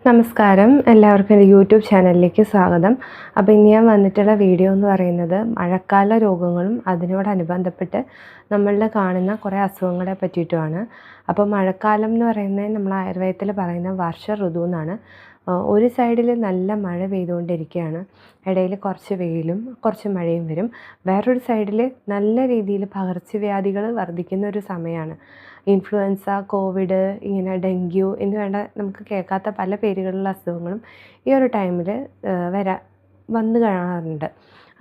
നമസ്കാരം, എല്ലാവർക്കും എൻ്റെ യൂട്യൂബ് ചാനലിലേക്ക് സ്വാഗതം. അപ്പോൾ ഇന്ന് ഞാൻ വന്നിട്ടുള്ള വീഡിയോ എന്ന് പറയുന്നത് മഴക്കാല രോഗങ്ങളും അതിനോടനുബന്ധപ്പെട്ട് നമ്മളിൽ കാണുന്ന കുറേ അസുഖങ്ങളെ പറ്റിയിട്ടുമാണ്. അപ്പോൾ മഴക്കാലം എന്ന് പറയുന്നത് നമ്മൾ ആയുർവേദത്തിൽ പറയുന്ന വർഷ ഋതു എന്നാണ്. ഒരു സൈഡിൽ നല്ല മഴ പെയ്തുകൊണ്ടിരിക്കുകയാണ്, ഇടയിൽ കുറച്ച് വെയിലും കുറച്ച് മഴയും വരും. വേറൊരു സൈഡിൽ നല്ല രീതിയിൽ പകർച്ചവ്യാധികൾ വർദ്ധിക്കുന്ന ഒരു സമയമാണ്. ഇൻഫ്ലുവൻസ, കോവിഡ്, ഇങ്ങനെ ഡെങ്കു എന്ന് വേണ്ട നമുക്ക് കേൾക്കാത്ത പല പേരുകളിലുള്ള അസുഖങ്ങളും ഈ ഒരു ടൈമിൽ വന്നു കാണാറുണ്ട്.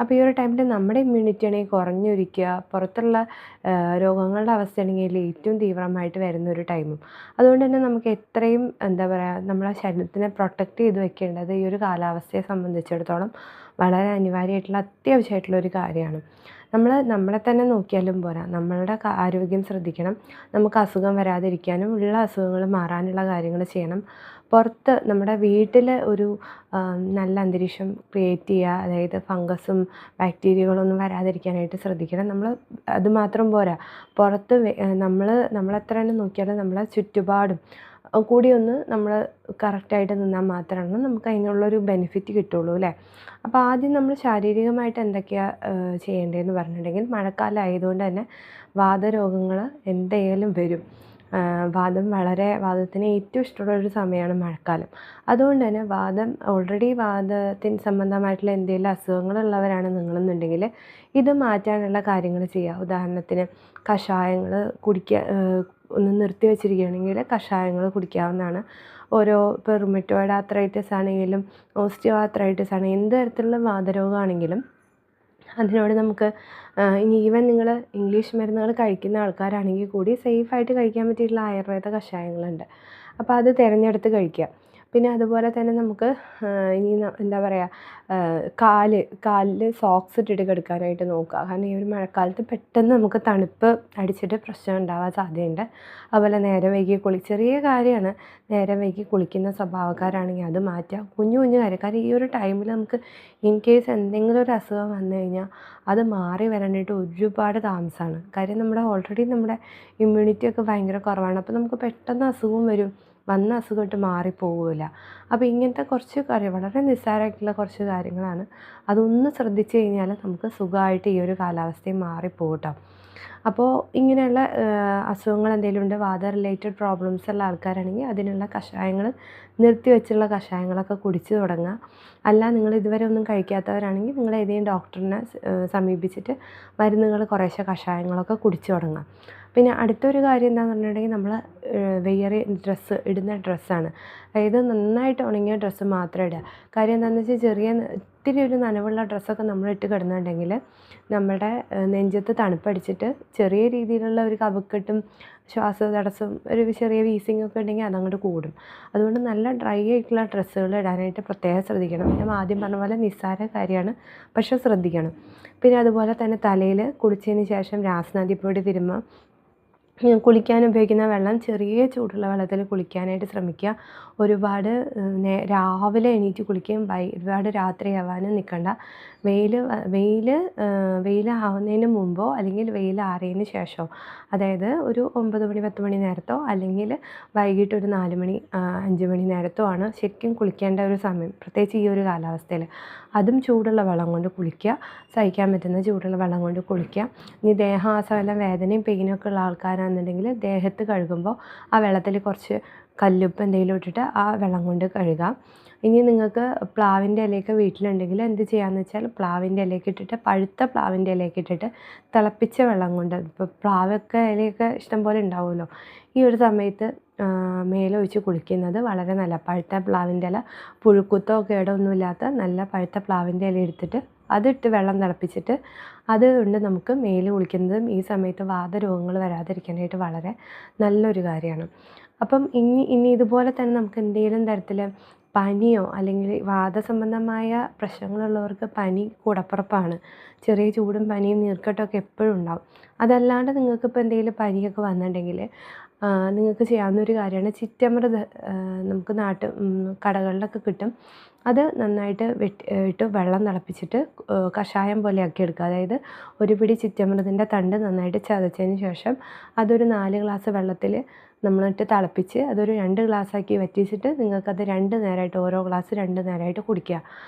അപ്പോൾ ഈ ഒരു ടൈമിൽ നമ്മുടെ ഇമ്മ്യൂണിറ്റി ആണെങ്കിൽ കുറഞ്ഞിരിക്കുക, പുറത്തുള്ള രോഗങ്ങളുടെ അവസ്ഥയാണെങ്കിൽ ഏറ്റവും തീവ്രമായിട്ട് വരുന്നൊരു ടൈമും. അതുകൊണ്ട് തന്നെ നമുക്ക് എത്രയും നമ്മളെ ശരീരത്തിനെ പ്രൊട്ടക്റ്റ് ചെയ്ത് വെക്കേണ്ടത് ഈ ഒരു കാലാവസ്ഥയെ സംബന്ധിച്ചിടത്തോളം വളരെ അനിവാര്യമായിട്ടുള്ള അത്യാവശ്യമായിട്ടുള്ളൊരു കാര്യമാണ്. നമ്മളെ തന്നെ നോക്കിയാലും പോരാ, നമ്മളുടെ ആരോഗ്യം ശ്രദ്ധിക്കണം. നമുക്ക് അസുഖം വരാതിരിക്കാനും ഉള്ള അസുഖങ്ങൾ മാറാനുള്ള കാര്യങ്ങൾ ചെയ്യണം. പുറത്ത് നമ്മുടെ വീട്ടിൽ ഒരു നല്ല അന്തരീക്ഷം ക്രിയേറ്റ് ചെയ്യുക, അതായത് ഫംഗസും ബാക്ടീരിയകളൊന്നും വരാതിരിക്കാനായിട്ട് ശ്രദ്ധിക്കണം. അതുമാത്രം പോരാ, പുറത്ത് നമ്മളെത്ര തന്നെ നോക്കിയാലും നമ്മളെ ചുറ്റുപാടും കൂടി ഒന്ന് നമ്മൾ കറക്റ്റായിട്ട് നിന്നാൽ മാത്രമാണ് നമുക്ക് അതിനുള്ളൊരു ബെനിഫിറ്റ് കിട്ടുള്ളൂ അല്ലേ. അപ്പോൾ ആദ്യം നമ്മൾ ശാരീരികമായിട്ട് എന്തൊക്കെയാണ് ചെയ്യേണ്ടതെന്ന് പറഞ്ഞിട്ടുണ്ടെങ്കിൽ, മഴക്കാലം ആയതുകൊണ്ട് തന്നെ വാതരോഗങ്ങൾ എന്തായാലും വരും. വാദത്തിന് ഏറ്റവും ഇഷ്ടമുള്ളൊരു സമയമാണ് മഴക്കാലം. അതുകൊണ്ട് തന്നെ വാദത്തിന് സംബന്ധമായിട്ടുള്ള എന്തെങ്കിലും അസുഖങ്ങളുള്ളവരാണ് നിങ്ങളെന്നുണ്ടെങ്കിൽ ഇത് മാറ്റാനുള്ള കാര്യങ്ങൾ ചെയ്യുക. ഉദാഹരണത്തിന് കഷായങ്ങൾ ഒന്ന് നിർത്തി വെച്ചിരിക്കുകയാണെങ്കിൽ കഷായങ്ങൾ കുടിക്കാവുന്നതാണ്. ഇപ്പോൾ റുമറ്റോയ്ഡ് ആർത്രൈറ്റിസ് ആണെങ്കിലും ഓസ്റ്റിയോ ആർത്രൈറ്റിസ് ആണെങ്കിലും എന്ത് തരത്തിലുള്ള വാതരോഗമാണെങ്കിലും അതിനോട് നമുക്ക് ഈവൻ നിങ്ങൾ ഇംഗ്ലീഷ് മരുന്നുകൾ കഴിക്കുന്ന ആൾക്കാരാണെങ്കിൽ കൂടി സേഫായിട്ട് കഴിക്കാൻ പറ്റിയിട്ടുള്ള ആയുർവേദ കഷായങ്ങളുണ്ട്. അപ്പോൾ അത് തിരഞ്ഞെടുത്ത് കഴിക്കുക. പിന്നെ അതുപോലെ തന്നെ നമുക്ക് കാലിൽ സോക്സ് ഇട്ടിട്ട് കിടക്കാനായിട്ട് നോക്കുക. കാരണം ഈ ഒരു മഴക്കാലത്ത് പെട്ടെന്ന് നമുക്ക് തണുപ്പ് അടിച്ചിട്ട് പ്രശ്നം ഉണ്ടാവാൻ സാധ്യതയുണ്ട്. അതുപോലെ ചെറിയ കാര്യമാണ്, നേരം വൈകി കുളിക്കുന്ന സ്വഭാവക്കാരാണെങ്കിൽ അത് മാറ്റുക. കുഞ്ഞു കാര്യം, കാരണം ഈ ഒരു ടൈമിൽ നമുക്ക് ഇൻ കേസ് എന്തെങ്കിലും ഒരു അസുഖം വന്നു കഴിഞ്ഞാൽ അത് മാറി വരാനായിട്ട് ഒരുപാട് താമസമാണ്. കാര്യം ഓൾറെഡി നമ്മുടെ ഇമ്മ്യൂണിറ്റി ഒക്കെ ഭയങ്കര കുറവാണ്. അപ്പോൾ നമുക്ക് പെട്ടെന്ന് അസുഖം വരും, വന്ന അസുഖമായിട്ട് മാറിപ്പോവില്ല. അപ്പോൾ ഇങ്ങനത്തെ കുറച്ച് വളരെ നിസ്സാരമായിട്ടുള്ള കുറച്ച് കാര്യങ്ങളാണ്. അതൊന്ന് ശ്രദ്ധിച്ചു കഴിഞ്ഞാൽ നമുക്ക് സുഖമായിട്ട് ഈ ഒരു കാലാവസ്ഥയും മാറിപ്പോകും കേട്ടോ. അപ്പോൾ ഇങ്ങനെയുള്ള അസുഖങ്ങൾ എന്തെങ്കിലും ഉണ്ട്, വാത റിലേറ്റഡ് പ്രോബ്ലംസ് ഉള്ള ആൾക്കാരാണെങ്കിൽ അതിനുള്ള കഷായങ്ങൾ നിർത്തിവെച്ചുള്ള കഷായങ്ങളൊക്കെ കുടിച്ച് തുടങ്ങുക. അല്ല, നിങ്ങൾ ഇതുവരെ ഒന്നും കഴിക്കാത്തവരാണെങ്കിൽ നിങ്ങൾ ഏതെങ്കിലും ഡോക്ടറിനെ സമീപിച്ചിട്ട് മരുന്നുകൾ കുറേശ്ശെ കഷായങ്ങളൊക്കെ കുടിച്ച് തുടങ്ങുക. പിന്നെ അടുത്തൊരു കാര്യം എന്താണെന്ന് പറഞ്ഞിട്ടുണ്ടെങ്കിൽ, നമ്മൾ ഇടുന്ന ഡ്രസ്സാണ്. അതായത് നന്നായിട്ട് ഉണങ്ങിയ ഡ്രസ്സ് മാത്രം ഇടുക. കാര്യം എന്താണെന്ന് വെച്ചാൽ ഇത്തിരി ഒരു നനവുള്ള ഡ്രസ്സൊക്കെ നമ്മൾ ഇട്ട് കിടന്നുണ്ടെങ്കിൽ നമ്മുടെ നെഞ്ചത്ത് തണുപ്പടിച്ചിട്ട് ചെറിയ രീതിയിലുള്ള ഒരു കഫക്കെട്ടും ശ്വാസതടസ്സം, ഒരു ചെറിയ വീസിങ്ങൊക്കെ ഉണ്ടെങ്കിൽ അതങ്ങോട്ട് കൂടും. അതുകൊണ്ട് നല്ല ഡ്രൈ ആയിട്ടുള്ള ഡ്രസ്സുകൾ ഇടാനായിട്ട് പ്രത്യേകം ശ്രദ്ധിക്കണം. ഞാൻ ആദ്യം പറഞ്ഞ പോലെ നിസ്സാര കാര്യമാണ്, പക്ഷേ ശ്രദ്ധിക്കണം. പിന്നെ അതുപോലെ തന്നെ തലയിൽ കുളിച്ചതിന് ശേഷം രാസനാദിപ്പൊടി തിരുമ്മുക. കുളിക്കാൻ ഉപയോഗിക്കുന്ന വെള്ളം ചെറിയ ചൂടുള്ള വെള്ളത്തിൽ കുളിക്കാനായിട്ട് ശ്രമിക്കുക. ഒരുപാട് രാവിലെ എണീറ്റ് കുളിക്കുകയും ഒരുപാട് രാത്രിയാവാനും നിൽക്കണ്ട. വെയിലാവുന്നതിന് മുമ്പോ അല്ലെങ്കിൽ വെയിൽ ആറിയതിന് ശേഷമോ, അതായത് ഒരു 9 മണി 10 മണി നേരത്തോ അല്ലെങ്കിൽ വൈകിട്ട് ഒരു 4 മണി 5 മണി നേരത്തോ ആണ് ശരിക്കും കുളിക്കേണ്ട ഒരു സമയം, പ്രത്യേകിച്ച് ഈ ഒരു കാലാവസ്ഥയിൽ. അതും ചൂടുള്ള വെള്ളം കൊണ്ട് കുളിക്കുക, സഹിക്കാൻ പറ്റുന്ന ചൂടുള്ള വെള്ളം കൊണ്ട് കുളിക്കുക. ഇനി ദേഹാസകലം വേദനയും പെയിനൊക്കെ ഉള്ള ആൾക്കാരാണെന്നുണ്ടെങ്കിൽ ദേഹത്ത് കഴുകുമ്പോൾ ആ വെള്ളത്തിൽ കുറച്ച് കല്ലുപ്പ് എന്തെങ്കിലും ഇട്ടിട്ട് ആ വെള്ളം കൊണ്ട് കഴുകുക. ഇനി നിങ്ങൾക്ക് പ്ലാവിൻ്റെ ഇലയൊക്കെ വീട്ടിലുണ്ടെങ്കിൽ എന്ത് ചെയ്യാമെന്ന് വെച്ചാൽ, പഴുത്ത പ്ലാവിൻ്റെ ഇലയൊക്കെ ഇട്ടിട്ട് തിളപ്പിച്ച വെള്ളം കൊണ്ട്, ഇപ്പോൾ ഇലയൊക്കെ ഇഷ്ടംപോലെ ഉണ്ടാവുമല്ലോ, ഈ ഒരു സമയത്ത് മേലൊഴിച്ച് കുളിക്കുന്നത് വളരെ നല്ല. പഴുത്ത പ്ലാവിൻ്റെ ഇല, പുഴുക്കുത്തോ കേടൊന്നുമില്ലാത്ത നല്ല പഴുത്ത പ്ലാവിൻ്റെ ഇല എടുത്തിട്ട് അതിട്ട് വെള്ളം തിളപ്പിച്ചിട്ട് അതുകൊണ്ട് നമുക്ക് മേല് കുളിക്കുന്നതും ഈ സമയത്ത് വാതരോഗങ്ങൾ വരാതിരിക്കാനായിട്ട് വളരെ നല്ലൊരു കാര്യമാണ്. അപ്പം ഇനി ഇതുപോലെ തന്നെ നമുക്ക് എന്തെങ്കിലും തരത്തിൽ പനിയോ അല്ലെങ്കിൽ വാതസംബന്ധമായ പ്രശ്നങ്ങളുള്ളവർക്ക് പനി കൂടപ്പിറപ്പാണ്. ചെറിയ ചൂടും പനിയും നീർക്കെട്ടൊക്കെ എപ്പോഴും ഉണ്ടാവും. അതല്ലാണ്ട് നിങ്ങൾക്കിപ്പോൾ എന്തെങ്കിലും പനിയൊക്കെ വന്നിട്ടുണ്ടെങ്കിൽ നിങ്ങൾക്ക് ചെയ്യാവുന്ന ഒരു കാര്യമാണ് ചിറ്റമൃത്. നമുക്ക് കടകളിലൊക്കെ കിട്ടും. അത് നന്നായിട്ട് ഇട്ട് വെള്ളം തിളപ്പിച്ചിട്ട് കഷായം പോലെ ആക്കി എടുക്കുക. അതായത് ഒരു പിടി ചിറ്റമൃതിൻ്റെ തണ്ട് നന്നായിട്ട് ചതച്ചതിന് ശേഷം അതൊരു 4 ഗ്ലാസ് വെള്ളത്തിൽ നമ്മളിട്ട് തിളപ്പിച്ച് അതൊരു 2 ഗ്ലാസ്സാക്കി വറ്റിച്ചിട്ട് നിങ്ങൾക്കത് 2 നേരമായിട്ട് ഓരോ ഗ്ലാസ് 2 നേരമായിട്ട് കുടിക്കുക.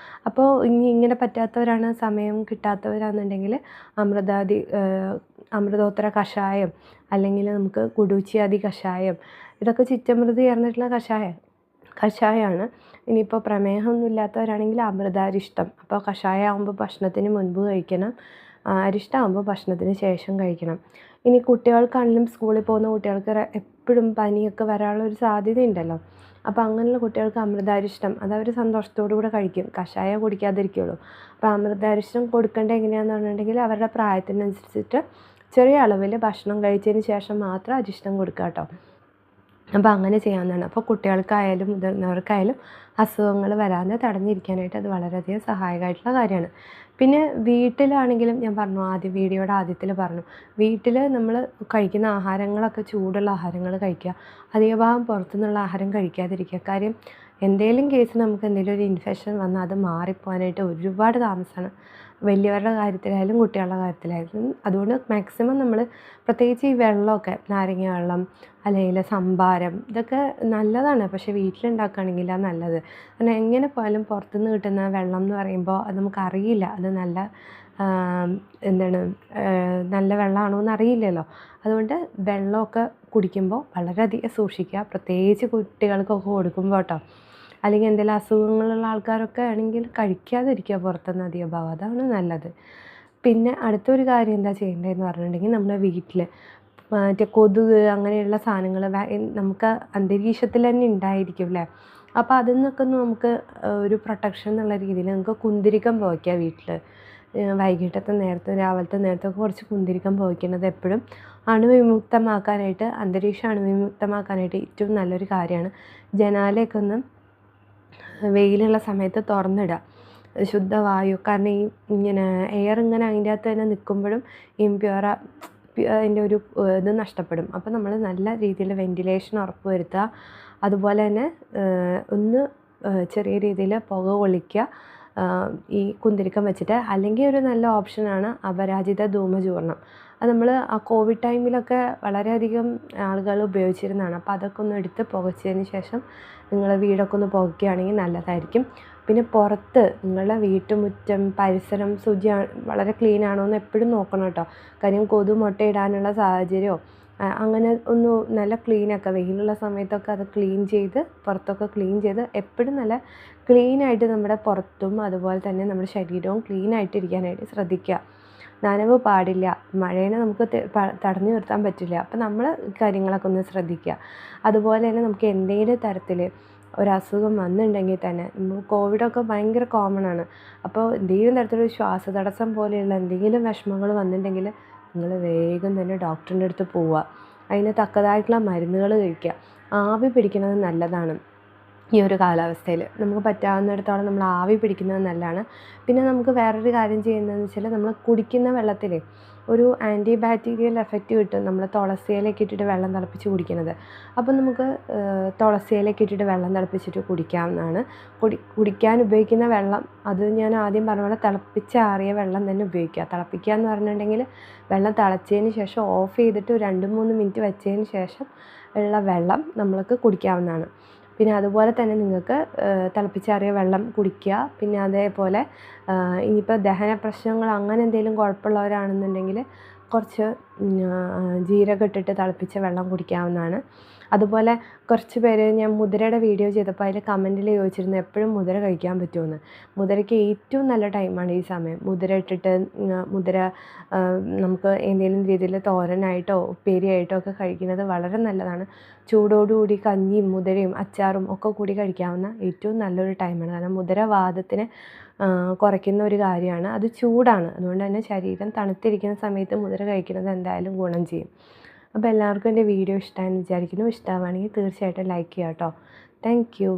അപ്പോൾ ഇങ്ങനെ പറ്റാത്തവരാണ്, സമയം കിട്ടാത്തവരാണെന്നുണ്ടെങ്കിൽ അമൃതോത്തര കഷായം, അല്ലെങ്കിൽ നമുക്ക് കുടൂച്ചിയാദി കഷായം, ഇതൊക്കെ ചിറ്റമൃത് ചേർന്നിട്ടുള്ള കഷായമാണ്. ഇനിയിപ്പോൾ പ്രമേഹമൊന്നും ഇല്ലാത്തവരാണെങ്കിൽ അമൃതാരിഷ്ടം. അപ്പോൾ കഷായം ആകുമ്പോൾ ഭക്ഷണത്തിന് മുൻപ് കഴിക്കണം, അരിഷ്ടമാകുമ്പോൾ ഭക്ഷണത്തിന് ശേഷം കഴിക്കണം. ഇനി കുട്ടികൾക്കാണെങ്കിലും സ്കൂളിൽ പോകുന്ന കുട്ടികൾക്ക് എപ്പോഴും പനിയൊക്കെ വരാനുള്ളൊരു സാധ്യതയുണ്ടല്ലോ. അപ്പോൾ അങ്ങനെയുള്ള കുട്ടികൾക്ക് അമൃതാരിഷ്ടം അതവർ സന്തോഷത്തോടു കൂടെ കഴിക്കും, കഷായം കുടിക്കാതിരിക്കുകയുള്ളൂ. അപ്പോൾ അമൃതാരിഷ്ടം കൊടുക്കേണ്ടത് എങ്ങനെയാണെന്ന് പറഞ്ഞിട്ടുണ്ടെങ്കിൽ അവരുടെ പ്രായത്തിനനുസരിച്ചിട്ട് ചെറിയ അളവിൽ ഭക്ഷണം കഴിച്ചതിന് ശേഷം മാത്രം അരിഷ്ടം കൊടുക്കുക കേട്ടോ. അപ്പോൾ അങ്ങനെ ചെയ്യാവുന്നതാണ്. അപ്പോൾ കുട്ടികൾക്കായാലും മുതിർന്നവർക്കായാലും അസുഖങ്ങൾ വരാതെ തടഞ്ഞിരിക്കാനായിട്ട് അത് വളരെയധികം സഹായകമായിട്ടുള്ള കാര്യമാണ്. പിന്നെ വീട്ടിലാണെങ്കിലും ഞാൻ പറഞ്ഞു, വീഡിയോയുടെ ആദ്യത്തിൽ പറഞ്ഞു, വീട്ടിൽ നമ്മൾ കഴിക്കുന്ന ആഹാരങ്ങളൊക്കെ ചൂടുള്ള ആഹാരങ്ങൾ കഴിക്കുക, അധികഭാഗം പുറത്തുനിന്നുള്ള ആഹാരം കഴിക്കാതിരിക്കുക. കാര്യം എന്തെങ്കിലും കേസ് നമുക്ക് എന്തെങ്കിലും ഒരു ഇൻഫെക്ഷൻ വന്നാൽ അത് മാറിപ്പോകാനായിട്ട് ഒരുപാട് താമസമാണ്, വലിയവരുടെ കാര്യത്തിലായാലും കുട്ടികളുടെ കാര്യത്തിലായാലും. അതുകൊണ്ട് മാക്സിമം നമ്മൾ പ്രത്യേകിച്ച് ഈ വെള്ളമൊക്കെ, നാരങ്ങ വെള്ളം അല്ലെങ്കിൽ സംഭാരം, ഇതൊക്കെ നല്ലതാണ്. പക്ഷേ വീട്ടിലുണ്ടാക്കുകയാണെങ്കിൽ അത് നല്ലത്. കാരണം എങ്ങനെ പോയാലും പുറത്തുനിന്ന് കിട്ടുന്ന വെള്ളം എന്ന് പറയുമ്പോൾ അത് നമുക്കറിയില്ല അത് നല്ല നല്ല വെള്ളമാണോ എന്ന് അറിയില്ലല്ലോ. അതുകൊണ്ട് വെള്ളമൊക്കെ കുടിക്കുമ്പോൾ വളരെയധികം സൂക്ഷിക്കുക, പ്രത്യേകിച്ച് കുട്ടികൾക്കൊക്കെ കൊടുക്കുമ്പോൾ കേട്ടോ. അല്ലെങ്കിൽ എന്തെങ്കിലും അസുഖങ്ങളുള്ള ആൾക്കാരൊക്കെ ആണെങ്കിൽ കഴിക്കാതിരിക്കുക പുറത്തുനിന്ന് അധികം ഭാഗം, അതാണ് നല്ലത്. പിന്നെ അടുത്തൊരു കാര്യം എന്താ ചെയ്യേണ്ടതെന്ന് പറഞ്ഞിട്ടുണ്ടെങ്കിൽ നമ്മുടെ വീട്ടിൽ മറ്റേ കൊതുക് അങ്ങനെയുള്ള സാധനങ്ങൾ നമുക്ക് അന്തരീക്ഷത്തിൽ തന്നെ ഉണ്ടായിരിക്കും അല്ലേ. അപ്പോൾ അതിൽ നിന്നൊക്കെ നമുക്ക് ഒരു പ്രൊട്ടക്ഷൻ എന്നുള്ള രീതിയിൽ നമുക്ക് കുന്തിരിക്കം പുകയ്ക്കുക വീട്ടിൽ. വൈകിട്ടത്തെ നേരത്തും രാവിലത്തെ നേരത്തൊക്കെ കുറച്ച് കുന്തിരിക്കം പുകയ്ക്കുന്നത് എപ്പോഴും അണുവിമുക്തമാക്കാനായിട്ട്, അന്തരീക്ഷം അണുവിമുക്തമാക്കാനായിട്ട് ഏറ്റവും നല്ലൊരു കാര്യമാണ്. ജനാലയൊക്കെ ഒന്ന് വെയിലുള്ള സമയത്ത് തുറന്നിടുക, ശുദ്ധവായു. കാരണം ഇങ്ങനെ എയർ ഇങ്ങനെ അതിൻ്റെ അകത്ത് തന്നെ നിൽക്കുമ്പോഴും അതിൻ്റെ ഒരു ഇത് നഷ്ടപ്പെടും. അപ്പോൾ നമ്മൾ നല്ല രീതിയിൽ വെൻറ്റിലേഷൻ ഉറപ്പ് വരുത്തുക. അതുപോലെ തന്നെ ചെറിയ രീതിയിൽ പുക കൊള്ളിക്കുക ഈ കുന്തിരിക്കം വെച്ചിട്ട്. അല്ലെങ്കിൽ ഒരു നല്ല ഓപ്ഷനാണ് അപരാജിത ധൂമചൂർണം. അത് നമ്മൾ ആ കോവിഡ് ടൈമിലൊക്കെ വളരെയധികം ആളുകൾ ഉപയോഗിച്ചിരുന്നതാണ്. അപ്പോൾ അതൊക്കെ ഒന്ന് എടുത്ത് പുകച്ചതിന് ശേഷം നിങ്ങൾ വീടൊക്കെ ഒന്ന് പുകയ്ക്കുകയാണെങ്കിൽ നല്ലതായിരിക്കും. പിന്നെ പുറത്ത് നിങ്ങളുടെ വീട്ടുമുറ്റം പരിസരം വളരെ ക്ലീൻ ആണോ എന്ന് എപ്പോഴും നോക്കണം കേട്ടോ. കാര്യം കൊതു മുട്ടയിടാനുള്ള സാഹചര്യമോ അങ്ങനെ ഒന്ന് നല്ല ക്ലീനൊക്കെ വെയിലുള്ള സമയത്തൊക്കെ അത് ക്ലീൻ ചെയ്ത് പുറത്തൊക്കെ ക്ലീൻ ചെയ്ത് എപ്പോഴും നല്ല ക്ലീനായിട്ട് നമ്മുടെ പുറത്തും അതുപോലെ തന്നെ നമ്മുടെ ശരീരവും ക്ലീനായിട്ടിരിക്കാനായിട്ട് ശ്രദ്ധിക്കുക. നനവ് പാടില്ല, മഴേനെ നമുക്ക് തടഞ്ഞു നിർത്താൻ പറ്റില്ല. അപ്പോൾ നമ്മൾ കാര്യങ്ങളൊക്കെ ഒന്ന് ശ്രദ്ധിക്കുക. അതുപോലെ തന്നെ നമുക്ക് എന്തെങ്കിലും തരത്തിൽ ഒരസുഖം വന്നിട്ടുണ്ടെങ്കിൽ തന്നെ, കോവിഡൊക്കെ ഭയങ്കര കോമൺ ആണ്. അപ്പോൾ എന്തെങ്കിലും തരത്തിലൊരു ശ്വാസതടസ്സം പോലെയുള്ള എന്തെങ്കിലും വിഷമങ്ങൾ വന്നിട്ടുണ്ടെങ്കിൽ നിങ്ങൾ വേഗം തന്നെ ഡോക്ടറിൻ്റെ അടുത്ത് പോവുക, അതിന് തക്കതായിട്ടുള്ള മരുന്നുകൾ കഴിക്കുക. ആവി പിടിക്കുന്നത് നല്ലതാണ്. ഈ ഒരു കാലാവസ്ഥയിൽ നമുക്ക് പറ്റാവുന്നിടത്തോളം നമ്മൾ ആവി പിടിക്കുന്നത് നല്ലതാണ്. പിന്നെ നമുക്ക് വേറൊരു കാര്യം ചെയ്യുന്നതെന്ന് വെച്ചാൽ, നമ്മൾ കുടിക്കുന്ന വെള്ളത്തിൽ ഒരു ആൻറ്റി ബാക്ടീരിയൽ എഫക്റ്റ് കിട്ടും നമ്മൾ തുളസിയിലൊക്കെ ഇട്ടിട്ട് വെള്ളം തിളപ്പിച്ച് കുടിക്കുന്നത്. അപ്പോൾ നമുക്ക് തുളസിയിലൊക്കെ ഇട്ടിട്ട് വെള്ളം തിളപ്പിച്ചിട്ട് കുടിക്കാവുന്നതാണ്. കുടിക്കാൻ ഉപയോഗിക്കുന്ന വെള്ളം അത് ഞാൻ ആദ്യം പറഞ്ഞ പോലെ തിളപ്പിച്ചാറിയ വെള്ളം തന്നെ ഉപയോഗിക്കുക. തിളപ്പിക്കുക എന്ന് പറഞ്ഞിട്ടുണ്ടെങ്കിൽ വെള്ളം തിളച്ചതിന് ശേഷം ഓഫ് ചെയ്തിട്ട് ഒരു 2-3 മിനിറ്റ് വെച്ചതിന് ശേഷം ഉള്ള വെള്ളം നമ്മൾക്ക് കുടിക്കാവുന്നതാണ്. പിന്നെ അതുപോലെ തന്നെ നിങ്ങൾക്ക് തിളപ്പിച്ചാറിയ വെള്ളം കുടിക്കുക. പിന്നെ അതേപോലെ ഇനിയിപ്പോൾ ദഹന പ്രശ്നങ്ങൾ അങ്ങനെ എന്തെങ്കിലും കുഴപ്പമുള്ളവരാണെന്നുണ്ടെങ്കിൽ കുറച്ച് ജീരകം ഇട്ടിട്ട് തിളപ്പിച്ച വെള്ളം കുടിക്കാവുന്നതാണ്. അതുപോലെ കുറച്ച് പേര് ഞാൻ മുതിരയുടെ വീഡിയോ ചെയ്തപ്പോൾ അതിൽ കമൻറ്റിൽ ചോദിച്ചിരുന്നു എപ്പോഴും മുതിര കഴിക്കാൻ പറ്റുമെന്ന്. മുതിരയ്ക്ക് ഏറ്റവും നല്ല ടൈമാണ് ഈ സമയം. മുതിര ഇട്ടിട്ട് മുതിര നമുക്ക് എന്തെങ്കിലും രീതിയിൽ തോരനായിട്ടോ ഉപ്പേരിയായിട്ടോ ഒക്കെ കഴിക്കുന്നത് വളരെ നല്ലതാണ്. ചൂടോടുകൂടി കഞ്ഞിയും മുതിരയും അച്ചാറും ഒക്കെ കൂടി കഴിക്കാവുന്ന ഏറ്റവും നല്ലൊരു ടൈമാണ്. കാരണം മുതിര വാതത്തിനെ കുറയ്ക്കുന്ന ഒരു കാര്യമാണ്, അത് ചൂടാണ്. അതുകൊണ്ട് തന്നെ ശരീരം തണുത്തിരിക്കുന്ന സമയത്ത് മുതിര കഴിക്കുന്നത് എന്തായാലും ഗുണം ചെയ്യും. അപ്പോൾ എല്ലാവർക്കും എൻ്റെ വീഡിയോ ഇഷ്ടമായെന്ന് വിചാരിക്കുന്നു. ഇഷ്ടമാവുകയാണെങ്കിൽ തീർച്ചയായിട്ടും ലൈക്ക് ചെയ്യാം കേട്ടോ. Thank you.